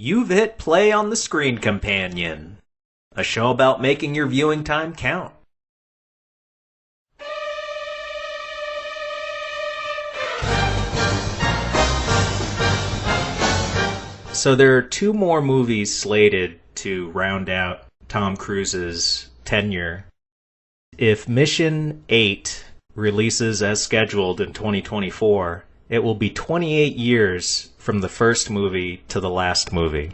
You've hit play on the Screen Companion, a show about making your viewing time count. So there are two more movies slated to round out Tom Cruise's tenure. If Mission 8 releases as scheduled in 2024, it will be 28 years from the first movie to the last movie.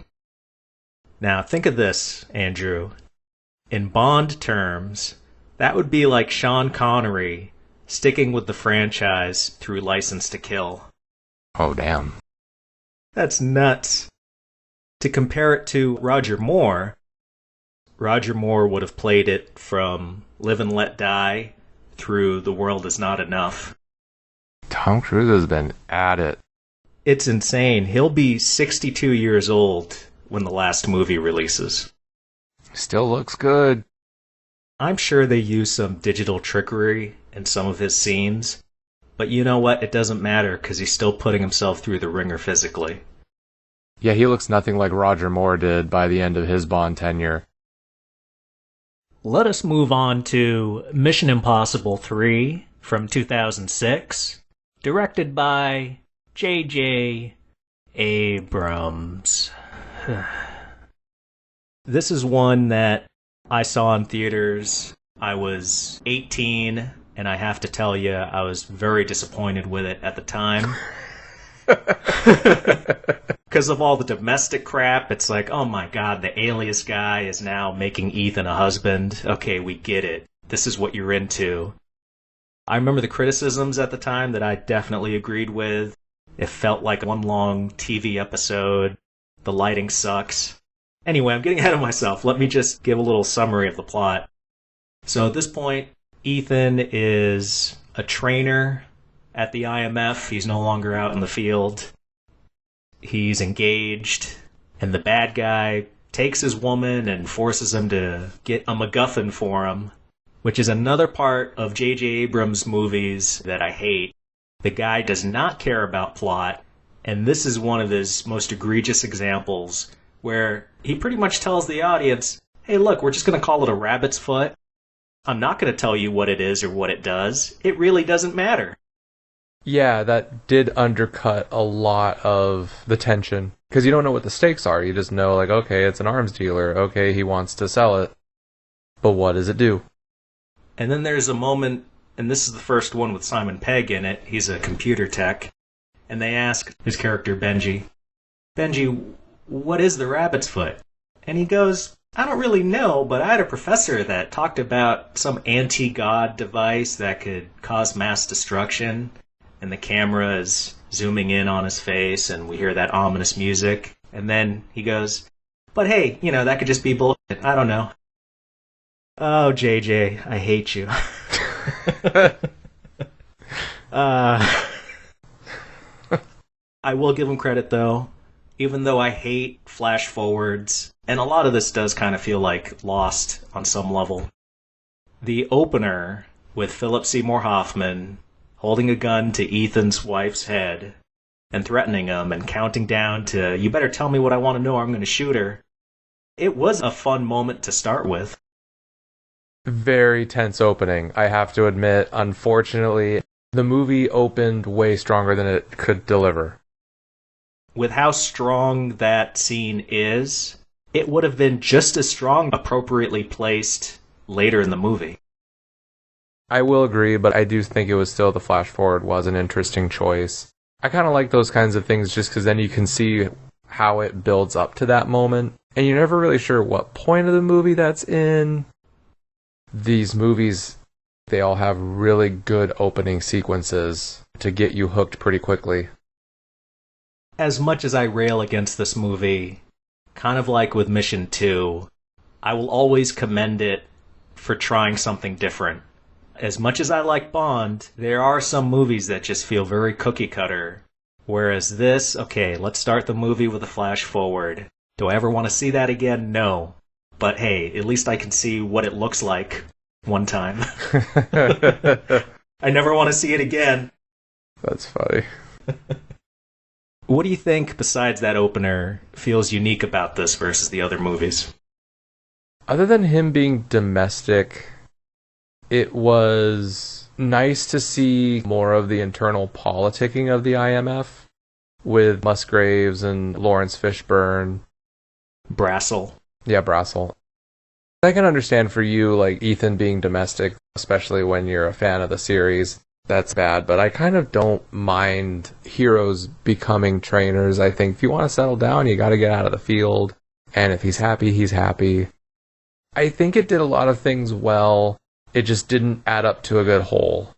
Now think of this, Andrew. In Bond terms, that would be like Sean Connery sticking with the franchise through License to Kill. Oh, damn. That's nuts. To compare it to Roger Moore would have played it from Live and Let Die through The World Is Not Enough. Tom Cruise has been at it. It's insane. He'll be 62 years old when the last movie releases. Still looks good. I'm sure they use some digital trickery in some of his scenes, but you know what? It doesn't matter because he's still putting himself through the ringer physically. Yeah, he looks nothing like Roger Moore did by the end of his Bond tenure. Let us move on to Mission Impossible 3 from 2006, directed by J.J. Abrams. This is one that I saw in theaters. I was 18, and I have to tell you, I was very disappointed with it at the time. Because of all the domestic crap, it's like, oh my god, the Alias guy is now making Ethan a husband. Okay, we get it. This is what you're into. I remember the criticisms at the time that I definitely agreed with. It felt like one long TV episode. The lighting sucks. Anyway, I'm getting ahead of myself. Let me just give a little summary of the plot. So at this point, Ethan is a trainer at the IMF. He's no longer out in the field. He's engaged, and the bad guy takes his woman and forces him to get a MacGuffin for him, which is another part of J.J. Abrams' movies that I hate. The guy does not care about plot, and this is one of his most egregious examples, where he pretty much tells the audience, hey look, we're just going to call it a rabbit's foot. I'm not going to tell you what it is or what it does. It really doesn't matter. Yeah, that did undercut a lot of the tension. Because you don't know what the stakes are. You just know, like, okay, it's an arms dealer. Okay, he wants to sell it. But what does it do? And then there's a moment, and this is the first one with Simon Pegg in it. He's a computer tech. And they ask his character, Benji, what is the rabbit's foot? And he goes, I don't really know, but I had a professor that talked about some anti-God device that could cause mass destruction. And the camera is zooming in on his face, and we hear that ominous music. And then he goes, but hey, that could just be bullshit. I don't know. Oh, JJ, I hate you. I will give him credit, though. Even though I hate flash forwards, and a lot of this does kind of feel like Lost on some level. The opener with Philip Seymour Hoffman holding a gun to Ethan's wife's head and threatening him and counting down to, you better tell me what I want to know or I'm going to shoot her. It was a fun moment to start with. Very tense opening, I have to admit. Unfortunately, the movie opened way stronger than it could deliver. With how strong that scene is, it would have been just as strong appropriately placed later in the movie. I will agree, but I do think it was still the flash forward was an interesting choice. I kind of like those kinds of things just because then you can see how it builds up to that moment. And you're never really sure what point of the movie that's in. These movies, they all have really good opening sequences to get you hooked pretty quickly. As much as I rail against this movie, kind of like with Mission 2, I will always commend it for trying something different. As much as I like Bond, there are some movies that just feel very cookie cutter. Whereas this, okay, let's start the movie with a flash forward. Do I ever want to see that again? No. But hey, at least I can see what it looks like one time. I never want to see it again. That's funny. What do you think, besides that opener, feels unique about this versus the other movies? Other than him being domestic, it was nice to see more of the internal politicking of the IMF with Musgraves and Lawrence Fishburne. Brassel. Yeah, Brassel. I can understand for you, like, Ethan being domestic, especially when you're a fan of the series. That's bad, but I kind of don't mind heroes becoming trainers. I think if you want to settle down, you got to get out of the field. And if he's happy, he's happy. I think it did a lot of things well. It just didn't add up to a good whole.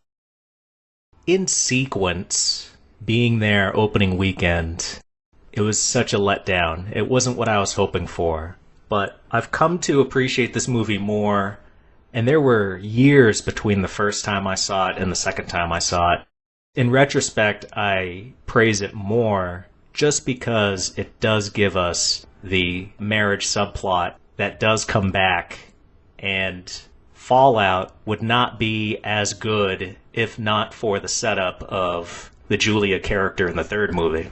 In sequence, being there opening weekend, it was such a letdown. It wasn't what I was hoping for. But I've come to appreciate this movie more, and there were years between the first time I saw it and the second time I saw it. In retrospect, I praise it more just because it does give us the marriage subplot that does come back, and Fallout would not be as good if not for the setup of the Julia character in the third movie.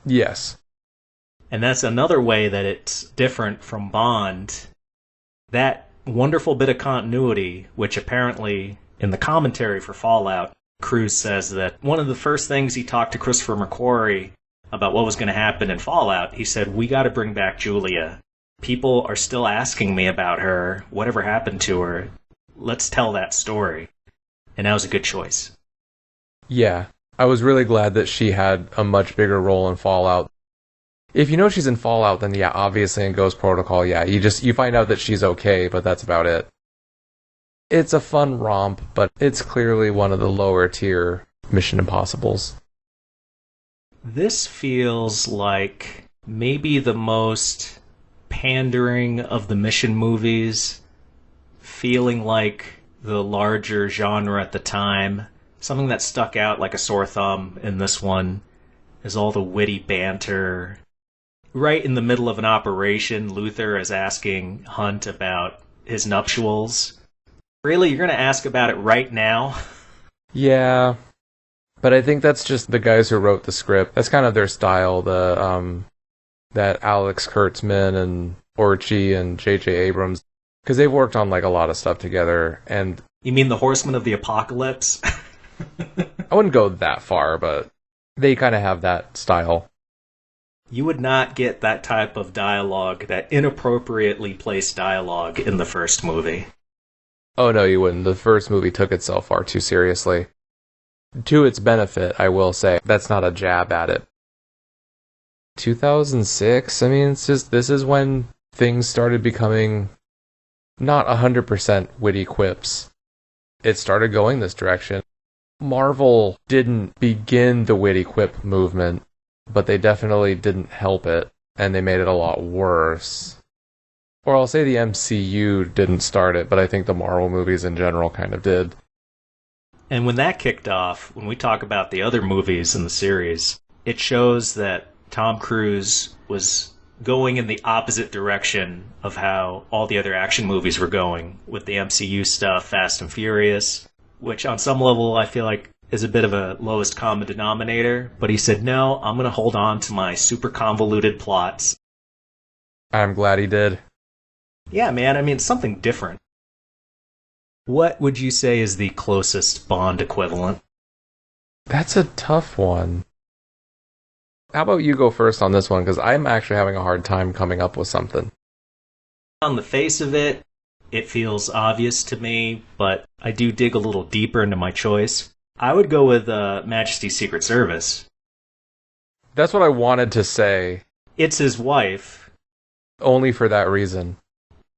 Yes. And that's another way that it's different from Bond. That wonderful bit of continuity, which apparently in the commentary for Fallout, Cruise says that one of the first things he talked to Christopher McQuarrie about what was going to happen in Fallout, he said, we got to bring back Julia. People are still asking me about her. Whatever happened to her? Let's tell that story. And that was a good choice. Yeah. I was really glad that she had a much bigger role in Fallout. If you know she's in Fallout, then yeah, obviously in Ghost Protocol, yeah, you find out that she's okay, but that's about it. It's a fun romp, but it's clearly one of the lower tier Mission Impossibles. This feels like maybe the most pandering of the mission movies, feeling like the larger genre at the time. Something that stuck out like a sore thumb in this one is all the witty banter. Right in the middle of an operation, Luther is asking Hunt about his nuptials. Really? You're going to ask about it right now? Yeah, but I think that's just the guys who wrote the script. That's kind of their style, that Alex Kurtzman and Orchie and J.J. Abrams, because they've worked on like a lot of stuff together. And you mean the Horsemen of the Apocalypse? I wouldn't go that far, but they kind of have that style. You would not get that type of dialogue, that inappropriately placed dialogue, in the first movie. Oh no, you wouldn't. The first movie took itself far too seriously. To its benefit, I will say. That's not a jab at it. 2006, I mean, this is when things started becoming not 100% witty quips. It started going this direction. Marvel didn't begin the witty quip movement, but they definitely didn't help it, and they made it a lot worse. Or I'll say the MCU didn't start it, but I think the Marvel movies in general kind of did. And when that kicked off, when we talk about the other movies in the series, it shows that Tom Cruise was going in the opposite direction of how all the other action movies were going, with the MCU stuff, Fast and Furious, which on some level I feel like is a bit of a lowest common denominator, but he said, no, I'm going to hold on to my super convoluted plots. I'm glad he did. Yeah, man, I mean, it's something different. What would you say is the closest Bond equivalent? That's a tough one. How about you go first on this one, because I'm actually having a hard time coming up with something. On the face of it, it feels obvious to me, but I do dig a little deeper into my choice. I would go with Majesty's Secret Service. That's what I wanted to say. It's his wife. Only for that reason.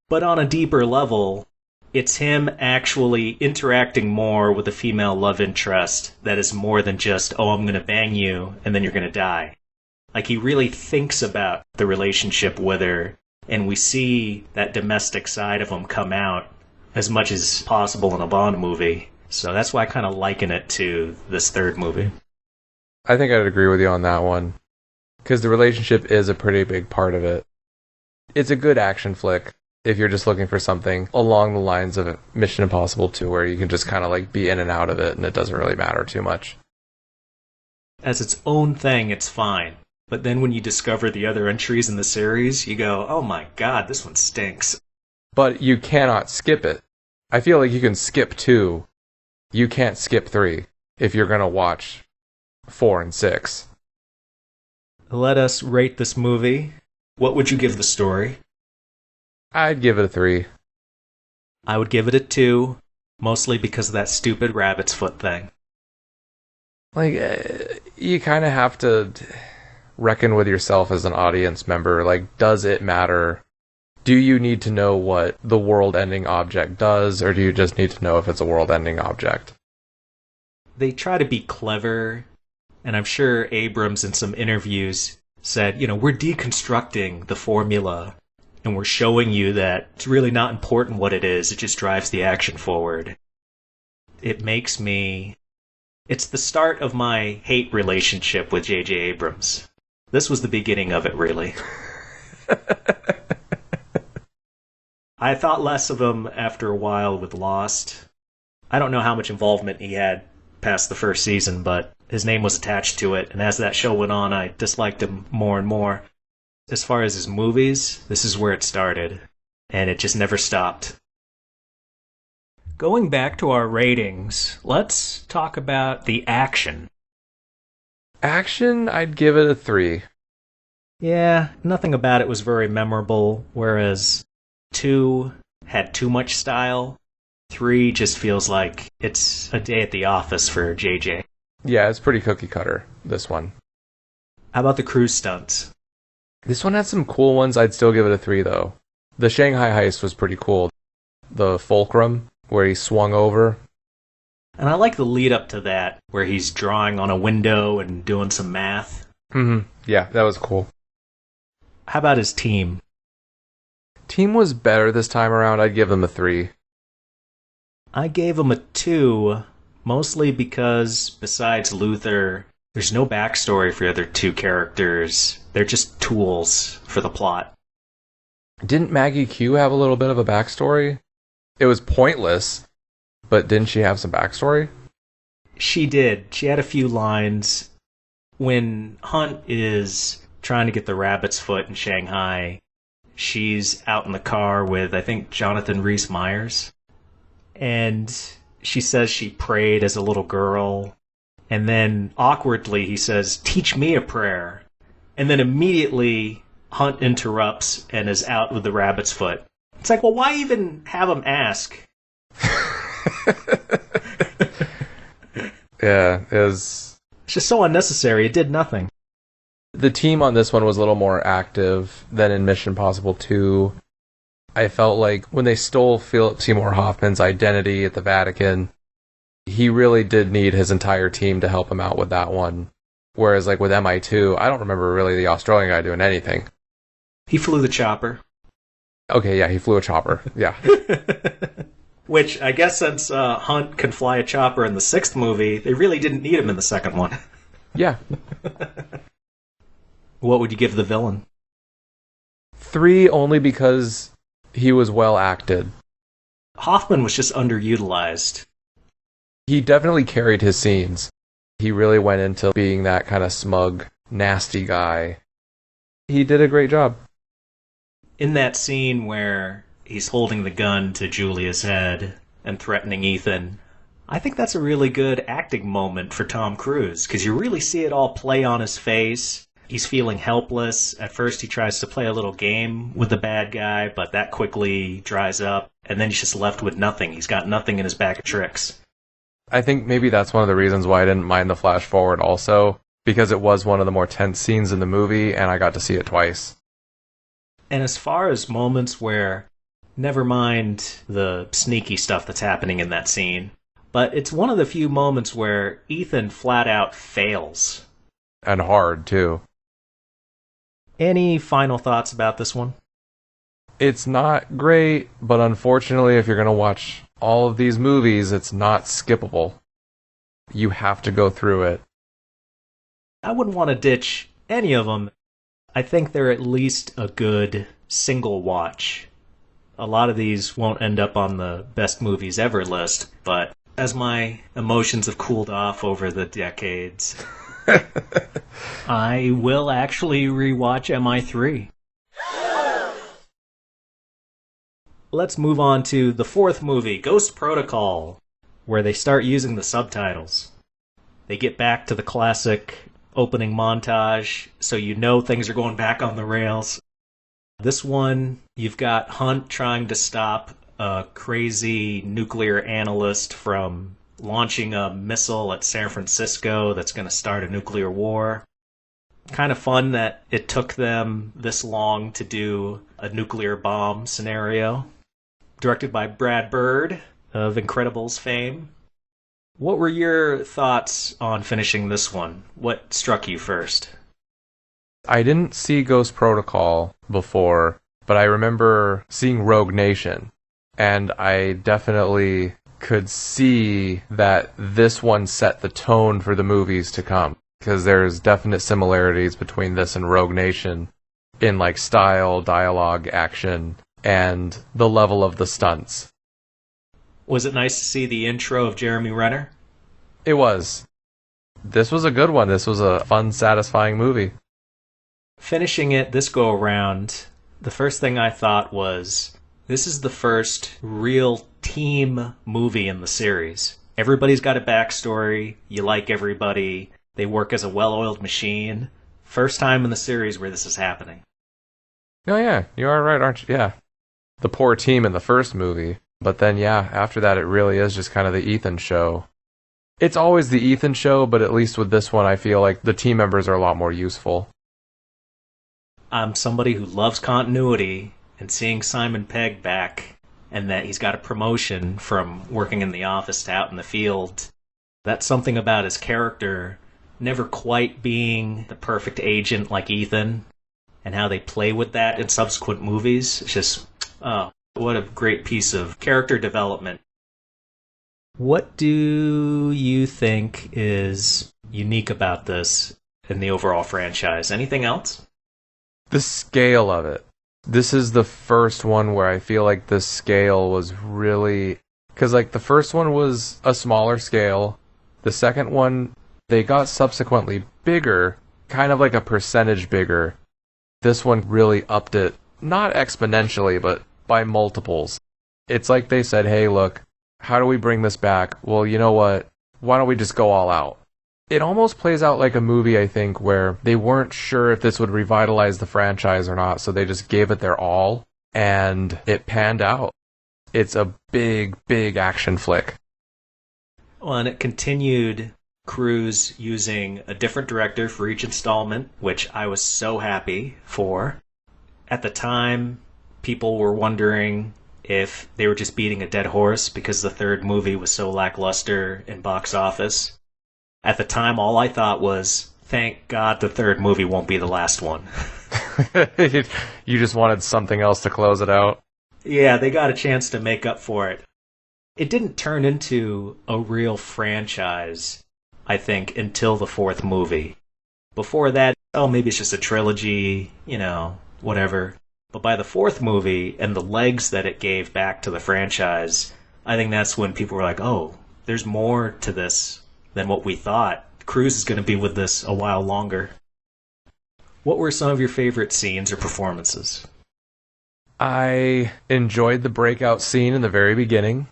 But on a deeper level, it's him actually interacting more with a female love interest that is more than just, oh, I'm going to bang you, and then you're going to die. Like, he really thinks about the relationship with her, and we see that domestic side of him come out as much as possible in a Bond movie. So that's why I kind of liken it to this third movie. I think I'd agree with you on that one. Because the relationship is a pretty big part of it. It's a good action flick if you're just looking for something along the lines of Mission Impossible 2, where you can just kind of like be in and out of it and it doesn't really matter too much. As its own thing, it's fine. But then when you discover the other entries in the series, you go, oh my god, this one stinks. But you cannot skip it. I feel like you can skip 2. You can't skip 3 if you're going to watch 4 and 6. Let us rate this movie. What would you give the story? I'd give it a 3. I would give it a 2, mostly because of that stupid rabbit's foot thing. Like, you kind of have to reckon with yourself as an audience member. Like, does it matter? Do you need to know what the world-ending object does, or do you just need to know if it's a world-ending object? They try to be clever, and I'm sure Abrams in some interviews said, we're deconstructing the formula, and we're showing you that it's really not important what it is, it just drives the action forward. It makes me... It's the start of my hate relationship with J.J. Abrams. This was the beginning of it, really. I thought less of him after a while with Lost. I don't know how much involvement he had past the first season, but his name was attached to it, and as that show went on, I disliked him more and more. As far as his movies, this is where it started, and it just never stopped. Going back to our ratings, let's talk about the action. Action, I'd give it a 3. Yeah, nothing about it was very memorable, whereas 2 had too much style. 3 just feels like it's a day at the office for JJ. Yeah, it's pretty cookie cutter, this one. How about the cruise stunts? This one had some cool ones. I'd still give it a 3, though. The Shanghai heist was pretty cool. The fulcrum, where he swung over. And I like the lead up to that, where he's drawing on a window and doing some math. Yeah, that was cool. How about his team? Team was better this time around. I'd give them a 3. I gave him a 2, mostly because, besides Luther, there's no backstory for the other 2 characters. They're just tools for the plot. Didn't Maggie Q have a little bit of a backstory? It was pointless, but didn't she have some backstory? She did. She had a few lines. When Hunt is trying to get the rabbit's foot in Shanghai, she's out in the car with, I think, Jonathan Rhys-Meyers. And she says she prayed as a little girl. And then, awkwardly, he says, "Teach me a prayer." And then immediately, Hunt interrupts and is out with the rabbit's foot. It's like, well, why even have him ask? Yeah, it's just so unnecessary. It did nothing. The team on this one was a little more active than in Mission Impossible 2. I felt like when they stole Philip Seymour Hoffman's identity at the Vatican, he really did need his entire team to help him out with that one. Whereas like with MI2, I don't remember really the Australian guy doing anything. He flew the chopper. Okay, yeah, he flew a chopper. Yeah. Which, I guess since Hunt can fly a chopper in the 6th movie, they really didn't need him in the 2nd one. Yeah. What would you give the villain? 3 only because he was well acted. Hoffman was just underutilized. He definitely carried his scenes. He really went into being that kind of smug, nasty guy. He did a great job. In that scene where he's holding the gun to Julia's head and threatening Ethan, I think that's a really good acting moment for Tom Cruise, because you really see it all play on his face. He's feeling helpless. At first he tries to play a little game with the bad guy, but that quickly dries up, and then he's just left with nothing. He's got nothing in his bag of tricks. I think maybe that's one of the reasons why I didn't mind the flash forward also, because it was one of the more tense scenes in the movie, and I got to see it twice. And as far as moments where, never mind the sneaky stuff that's happening in that scene, but it's one of the few moments where Ethan flat out fails. And hard, too. Any final thoughts about this one? It's not great, but unfortunately, if you're going to watch all of these movies, it's not skippable. You have to go through it. I wouldn't want to ditch any of them. I think they're at least a good single watch. A lot of these won't end up on the best movies ever list, but as my emotions have cooled off over the decades, I will actually rewatch MI3. Let's move on to the fourth movie, Ghost Protocol, where they start using the subtitles. They get back to the classic opening montage, so you know things are going back on the rails. This one, you've got Hunt trying to stop a crazy nuclear analyst from launching a missile at San Francisco that's going to start a nuclear war. Kind of fun that it took them this long to do a nuclear bomb scenario. Directed by Brad Bird of Incredibles fame. What were your thoughts on finishing this one? What struck you first? I didn't see Ghost Protocol before, but I remember seeing Rogue Nation, and I definitely could see that this one set the tone for the movies to come, because there's definite similarities between this and Rogue Nation in like style, dialogue, action, and the level of the stunts. Was it nice to see the intro of Jeremy Renner? It was. This was a good one. This was a fun, satisfying movie. Finishing it this go around, the first thing I thought was, this is the first real team movie in the series. Everybody's got a backstory, you like everybody, they work as a well-oiled machine. First time in the series where this is happening. Oh yeah, you are right, aren't you? Yeah. The poor team in the first movie. But then, yeah, after that, it really is just kind of the Ethan show. It's always the Ethan show, but at least with this one, I feel like the team members are a lot more useful. I'm somebody who loves continuity, and seeing Simon Pegg back, and that he's got a promotion from working in the office to out in the field, that's something about his character never quite being the perfect agent like Ethan, and how they play with that in subsequent movies. It's just, oh, what a great piece of character development. What do you think is unique about this in the overall franchise? Anything else? The scale of it. This is the first one where I feel like the scale was really... Because, like, the first one was a smaller scale. The second one, they got subsequently bigger, kind of like a percentage bigger. This one really upped it, not exponentially, but by multiples. It's like they said, hey, look, how do we bring this back? Well, you know what? Why don't we just go all out? It almost plays out like a movie, I think, where they weren't sure if this would revitalize the franchise or not, so they just gave it their all, and it panned out. It's a big, big action flick. Well, and it continued Cruise using a different director for each installment, which I was so happy for. At the time, people were wondering if they were just beating a dead horse because the third movie was so lackluster in box office. At the time, all I thought was, thank God the third movie won't be the last one. You just wanted something else to close it out? Yeah, they got a chance to make up for it. It didn't turn into a real franchise, I think, until the fourth movie. Before that, oh, maybe it's just a trilogy, whatever. But by the fourth movie and the legs that it gave back to the franchise, I think that's when people were like, oh, there's more to this than what we thought. Cruise is going to be with this a while longer. What were some of your favorite scenes or performances? I enjoyed the breakout scene in the very beginning.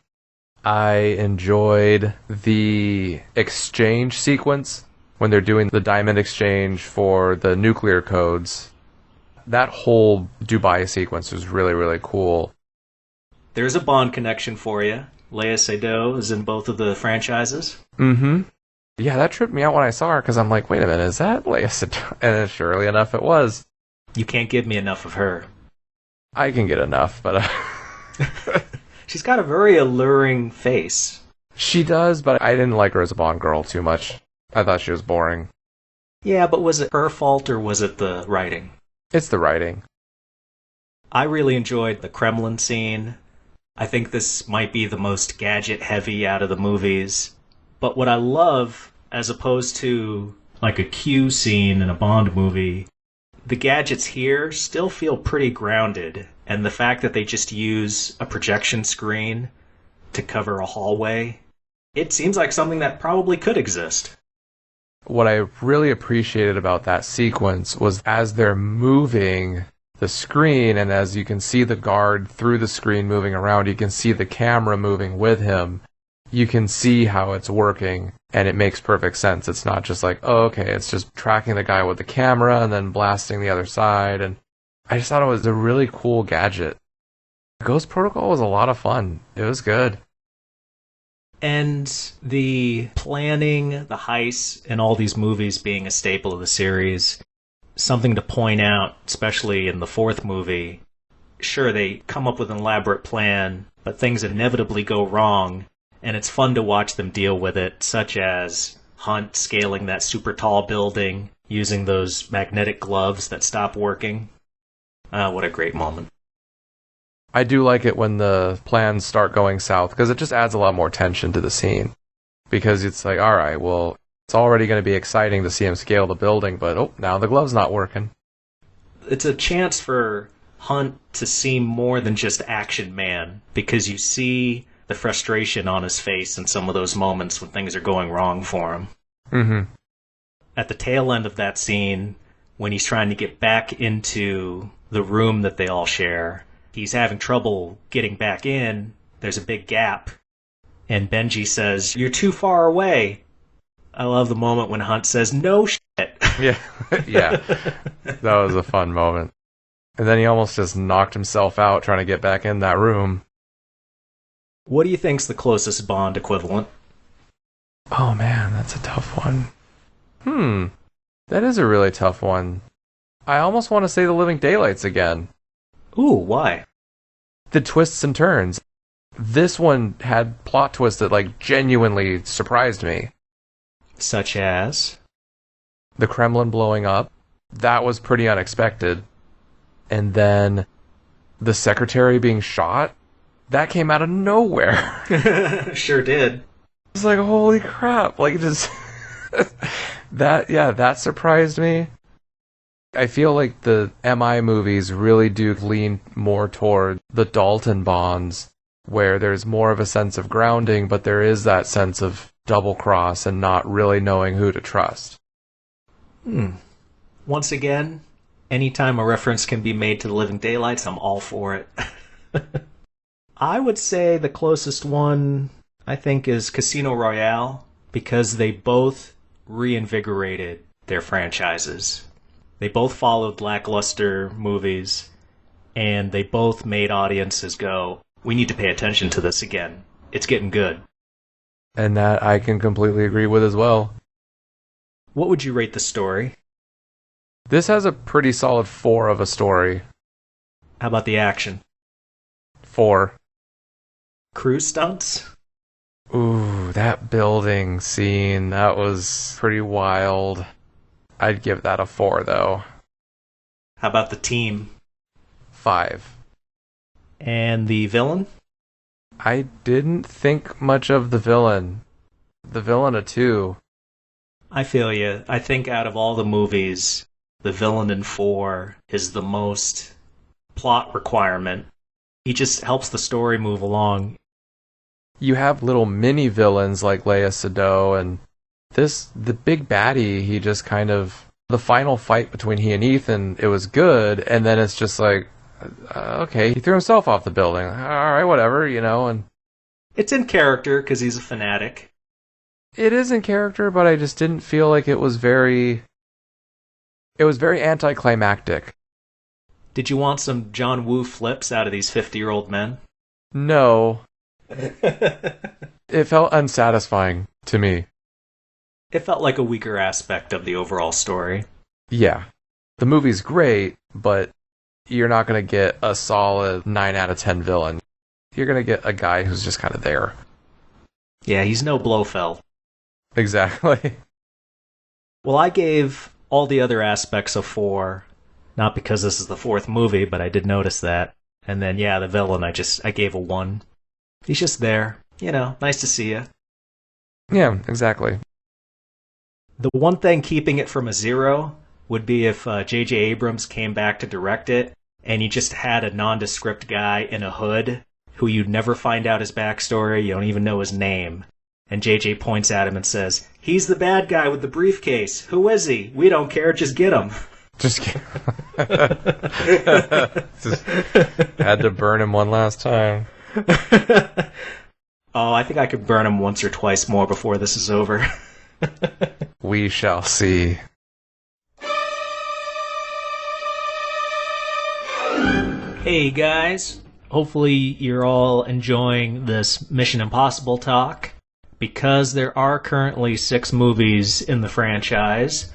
I enjoyed the exchange sequence when they're doing the diamond exchange for the nuclear codes. That whole Dubai sequence was really, really cool. There's a Bond connection for you. Léa Seydoux is in both of the franchises. Mm-hmm. Yeah, that tripped me out when I saw her, because I'm like, wait a minute, is that Léa Seydoux? And surely enough, it was. You can't give me enough of her. I can get enough, but... She's got a very alluring face. She does, but I didn't like her as a Bond girl too much. I thought she was boring. Yeah, but was it her fault or was it the writing? It's the writing. I really enjoyed the Kremlin scene. I think this might be the most gadget-heavy out of the movies. But what I love, as opposed to like a Q scene in a Bond movie, the gadgets here still feel pretty grounded. And the fact that they just use a projection screen to cover a hallway, it seems like something that probably could exist. what I really appreciated about that sequence was as they're moving the screen, and as you can see the guard through the screen moving around, you can see the camera moving with him. You can see how it's working, and it makes perfect sense. It's not just like, oh, okay, it's just tracking the guy with the camera and then blasting the other side. And I just thought it was a really cool gadget. Ghost Protocol was a lot of fun. It was good. And the planning, the heists, and all these movies being a staple of the series, something to point out, especially in the fourth movie, sure, they come up with an elaborate plan, but things inevitably go wrong, and it's fun to watch them deal with it, such as Hunt scaling that super tall building, using those magnetic gloves that stop working. What a great moment. I do like it when the plans start going south, because it just adds a lot more tension to the scene. Because it's like, alright, well, it's already going to be exciting to see him scale the building, but oh, now the glove's not working. It's a chance for Hunt to seem more than just action man, because you see the frustration on his face in some of those moments when things are going wrong for him. Mm-hmm. At the tail end of that scene, when he's trying to get back into the room that they all share, he's having trouble getting back in. There's a big gap. And Benji says, "You're too far away." I love the moment when Hunt says, "No shit." Yeah. Yeah. That was a fun moment. And then he almost just knocked himself out trying to get back in that room. What do you think's the closest Bond equivalent? Oh man, that's a tough one. That is a really tough one. I almost want to say The Living Daylights again. Ooh, why? The twists and turns. This one had plot twists that like genuinely surprised me. Such as? The Kremlin blowing up. That was pretty unexpected. And then the secretary being shot. That came out of nowhere. Sure did. It's like, holy crap. Like, just... that surprised me. I feel like the MI movies really do lean more toward the Dalton Bonds, where there's more of a sense of grounding, but there is that sense of double cross and not really knowing who to trust. Once again, anytime a reference can be made to The Living Daylights, I'm all for it. I would say the closest one, I think, is Casino Royale, because they both reinvigorated their franchises. They both followed lackluster movies, and they both made audiences go, we need to pay attention to this again. It's getting good. And that I can completely agree with as well. What would you rate the story? This has a pretty solid 4 of a story. How about the action? 4. Cruise stunts? Ooh, that building scene, that was pretty wild. I'd give that a 4, though. How about the team? 5. And the villain? I didn't think much of the villain. The villain a 2. I feel you. I think out of all the movies, the villain in 4 is the most plot requirement. He just helps the story move along. You have little mini villains like Leia Sado, and the big baddie, he just kind of... The final fight between he and Ethan, it was good, and then it's just like, okay, he threw himself off the building. Alright, whatever, and... It's in character, because he's a fanatic. It is in character, but I just didn't feel like it was very... It was very anticlimactic. Did you want some John Woo flips out of these 50-year-old men? No. It felt unsatisfying to me. It felt like a weaker aspect of the overall story. Yeah. The movie's great, but you're not going to get a solid 9 out of 10 villain. You're going to get a guy who's just kind of there. Yeah, he's no Blofeld. Exactly. Well, I gave all the other aspects a 4. Not because this is the 4th movie, but I did notice that. And then, yeah, the villain, I gave a 1. He's just there. Nice to see you. Yeah, exactly. The one thing keeping it from a 0 would be if J.J. Abrams came back to direct it, and you just had a nondescript guy in a hood who you'd never find out his backstory, you don't even know his name, And JJ points at him and says, "He's the bad guy with the briefcase. Who is he? We don't care. Just get him." Just kidding. Just had to burn him one last time. Oh, I think I could burn him once or twice more before this is over. We shall see. Hey guys, hopefully you're all enjoying this Mission Impossible talk. Because there are currently 6 movies in the franchise,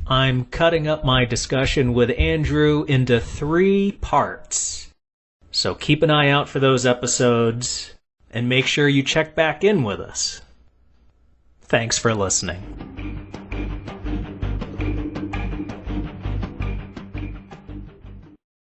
I'm cutting up my discussion with Andrew into 3 parts. So keep an eye out for those episodes, and make sure you check back in with us. Thanks for listening.